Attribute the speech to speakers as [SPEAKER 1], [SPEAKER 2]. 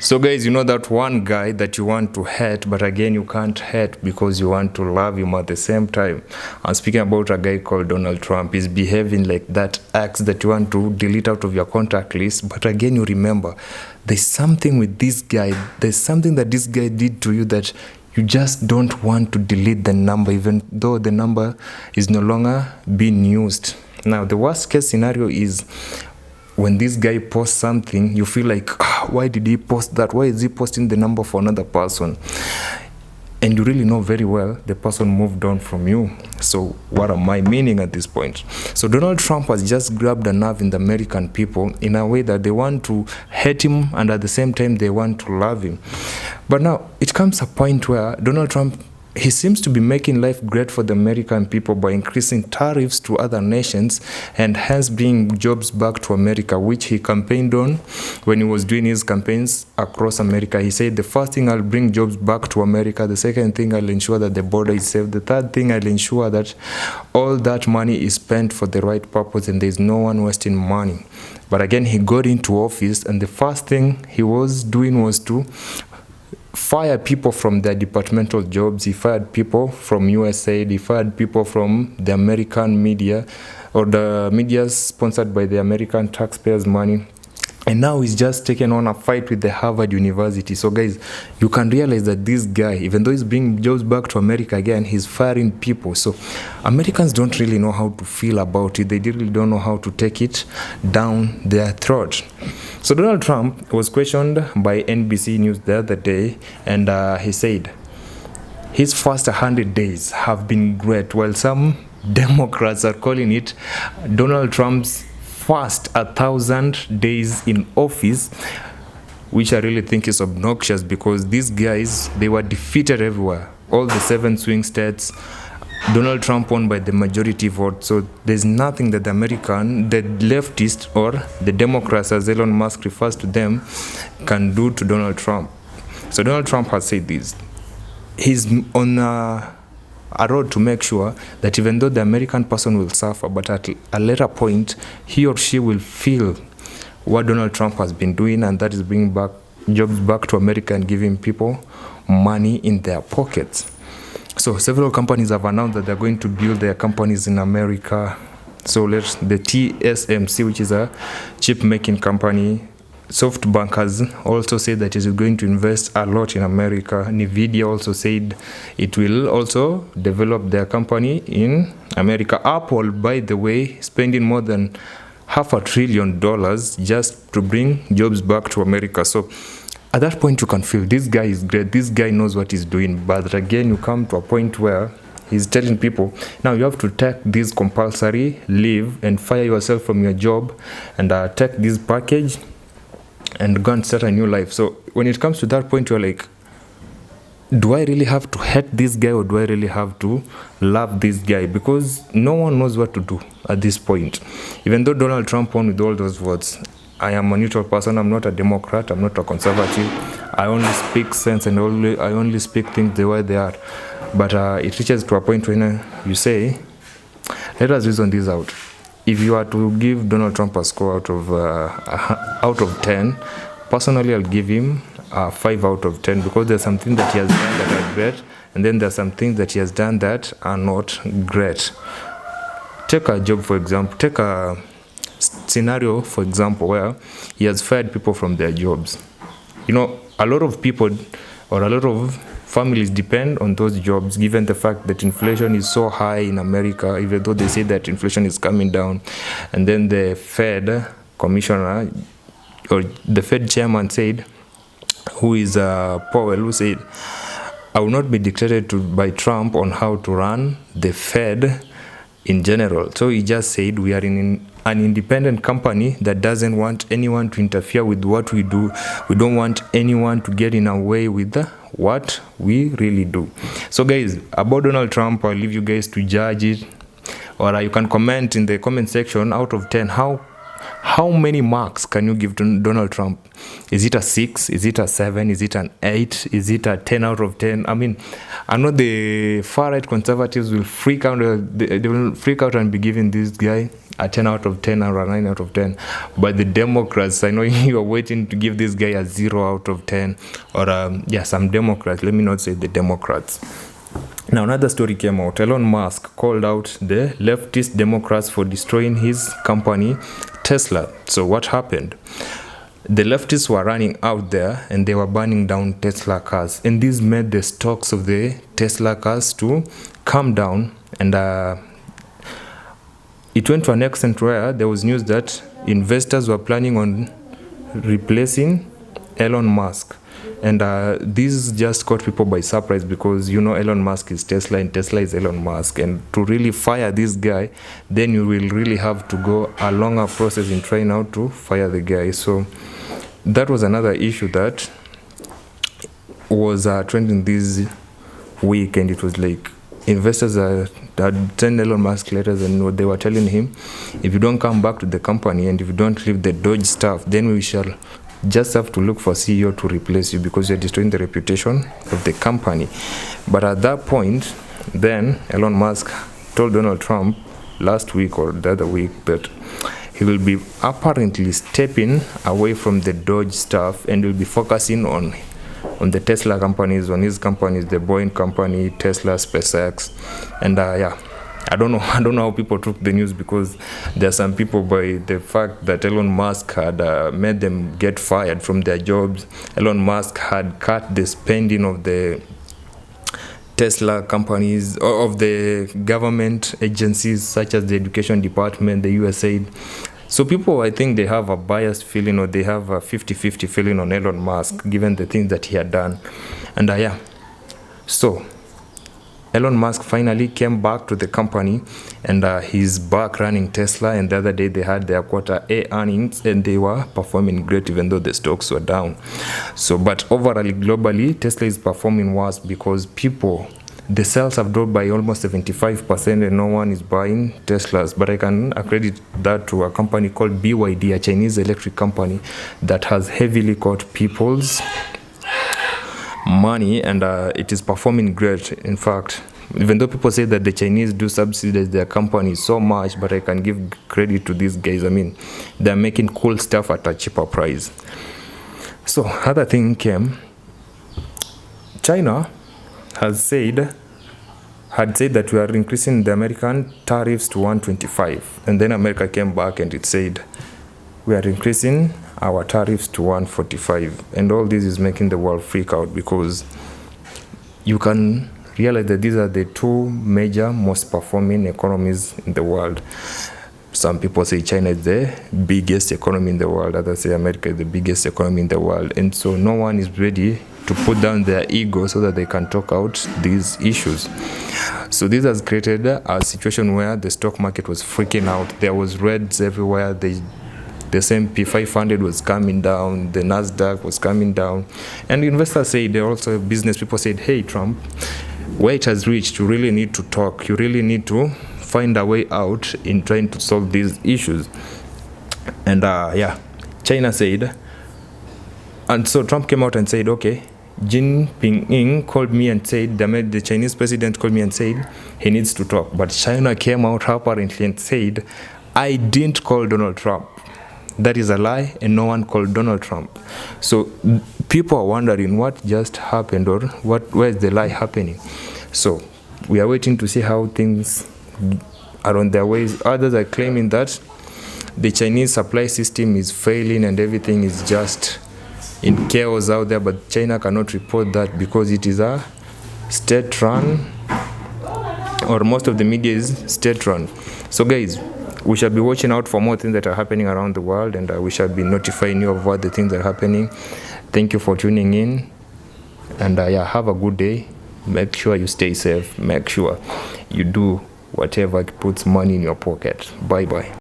[SPEAKER 1] So guys, you know that one guy that you want to hate, but again you can't hate because you want to love him at the same time. I'm speaking about a guy called Donald Trump. He's behaving like that ex that you want to delete out of your contact list, but again you remember there's something with this guy. There's something that this guy did to you that you just don't want to delete the number, even though the number is no longer being used. Now the worst case scenario is when this guy posts something, you feel like, why did he post that? Why is he posting the number for another person? And you really know very well the person moved on from you. So what am I meaning at this point? So Donald Trump has just grabbed a nerve in the American people in a way that they want to hate him and at the same time they want to love him. But now it comes a point where Donald Trump, he seems to be making life great for the American people by increasing tariffs to other nations and hence bringing jobs back to America, which he campaigned on when he was doing his campaigns across America. He said, the first thing, I'll bring jobs back to America. The second thing, I'll ensure that the border is safe. The third thing, I'll ensure that all that money is spent for the right purpose and there's no one wasting money. But again, he got into office and the first thing he was doing was to fire people from their departmental jobs. He fired people from USAID. He fired people from the American media or the media sponsored by the American taxpayers' money. And now he's just taken on a fight with the Harvard University. So guys, you can realize that this guy, even though he's bringing jobs back to America again, he's firing people. So Americans don't really know how to feel about it. They really don't know how to take it down their throat. So Donald Trump was questioned by NBC News the other day, and he said his first 100 days have been great, while some Democrats are calling it Donald Trump's first 1,000 days in office, which I really think is obnoxious because these guys, they were defeated everywhere. All the 7 swing states, Donald Trump won by the majority vote. So there's nothing that the leftist or the Democrats, as Elon Musk refers to them, can do to Donald Trump. So Donald Trump has said this. He's on a road to make sure that even though the American person will suffer, but at a later point, he or she will feel what Donald Trump has been doing, and that is bringing back jobs back to America and giving people money in their pockets. So several companies have announced that they're going to build their companies in America. So the TSMC, which is a chip making company, SoftBank has also said that it is going to invest a lot in America. Nvidia also said it will also develop their company in America. Apple, by the way, spending more than $500 billion just to bring jobs back to America. So at that point, you can feel this guy is great. This guy knows what he's doing. But again, you come to a point where he's telling people, now you have to take this compulsory leave and fire yourself from your job and take this package and go and start a new life. So when it comes to that point, you're like, do I really have to hate this guy or do I really have to love this guy? Because no one knows what to do at this point. Even though Donald Trump won with all those votes, I am a neutral person. I'm not a Democrat. I'm not a conservative. I only speak sense and I only speak things the way they are. But it reaches to a point when you say, let us reason this out. If you are to give Donald Trump a score out of 10, personally I'll give him 5 out of 10 because there's something that he has done that are great, and then there's some things that he has done that are not great. Take a job, for example. Take a scenario, for example, where he has fired people from their jobs. You know, a lot of people or a lot of families depend on those jobs, given the fact that inflation is so high in America, even though they say that inflation is coming down. And then the Fed commissioner or the Fed chairman said, who is Powell, who said, I will not be dictated to by Trump on how to run the Fed in general. So he just said we are in an independent company that doesn't want anyone to interfere with what we do. We don't want anyone to get in our way with what we really do. So guys, about Donald Trump, I'll leave you guys to judge it, or you can comment in the comment section. Out of 10, how many marks can you give to Donald Trump? Is it a 6? Is it a 7? Is it an 8? Is it a 10 out of 10? I mean, I know the far-right conservatives will freak out. They will freak out and be giving this guy a 10 out of 10 or a 9 out of 10. But the Democrats, I know you are waiting to give this guy a 0 out of 10, or some Democrats, let me not say the Democrats. Now another story came out. Elon Musk called out the leftist Democrats for destroying his company Tesla. So what happened? The leftists were running out there and they were burning down Tesla cars, and this made the stocks of the Tesla cars to come down. And it went to an extent where there was news that investors were planning on replacing Elon Musk. And this just caught people by surprise, because Elon Musk is Tesla and Tesla is Elon Musk, and to really fire this guy, then you will really have to go a longer process in trying out to fire the guy. So that was another issue that was trending this week, and it was like investors had sent Elon Musk letters, and they were telling him, if you don't come back to the company and if you don't leave the Doge stuff, then we shall just have to look for CEO to replace you, because you're destroying the reputation of the company. But at that point, then Elon Musk told Donald Trump last week or the other week that he will be apparently stepping away from the Doge stuff and will be focusing on the Tesla companies, on his companies, the Boeing company, Tesla, SpaceX. And I don't know how people took the news, because there are some people, by the fact that Elon Musk had made them get fired from their jobs, Elon Musk had cut the spending of the Tesla companies, or of the government agencies such as the education department, the USAID. So people, I think they have a biased feeling, or they have a 50-50 feeling on Elon Musk, given the things that he had done. And so Elon Musk finally came back to the company, and he's back running Tesla. And the other day they had their quarter A earnings, and they were performing great, even though the stocks were down. So, but overall, globally, Tesla is performing worse, because the sales have dropped by almost 75%, and no one is buying Teslas. But I can accredit that to a company called BYD, a Chinese electric company that has heavily caught people's money, and it is performing great. In fact, even though people say that the Chinese do subsidize their companies so much, but I can give credit to these guys. I mean, they're making cool stuff at a cheaper price. So other thing came, China had said that we are increasing the American tariffs to 125, and then America came back and it said we are increasing our tariffs to 145. And all this is making the world freak out, because you can realize that these are the two major most performing economies in the world. Some people say China is the biggest economy in the world, others say America is the biggest economy in the world, and so no one is ready to put down their ego so that they can talk out these issues. So this has created a situation where the stock market was freaking out. There was reds everywhere. The S&P 500 was coming down, the Nasdaq was coming down, and investors said, also business people said, hey Trump, where it has reached, you really need to talk. You really need to find a way out in trying to solve these issues. And China said, and so Trump came out and said, okay, Jinping called me and said, the Chinese president called me and said he needs to talk. But China came out apparently and said, I didn't call Donald Trump. That is a lie, and no one called Donald Trump. So people are wondering what just happened, or where is the lie happening. So we are waiting to see how things are on their ways. Others are claiming that the Chinese supply system is failing and everything is just in chaos out there, but China cannot report that because it is a state-run, or most of the media is state-run. So guys, we shall be watching out for more things that are happening around the world, and we shall be notifying you of what the things that are happening. Thank you for tuning in, and have a good day. Make sure you stay safe. Make sure you do whatever puts money in your pocket. Bye bye.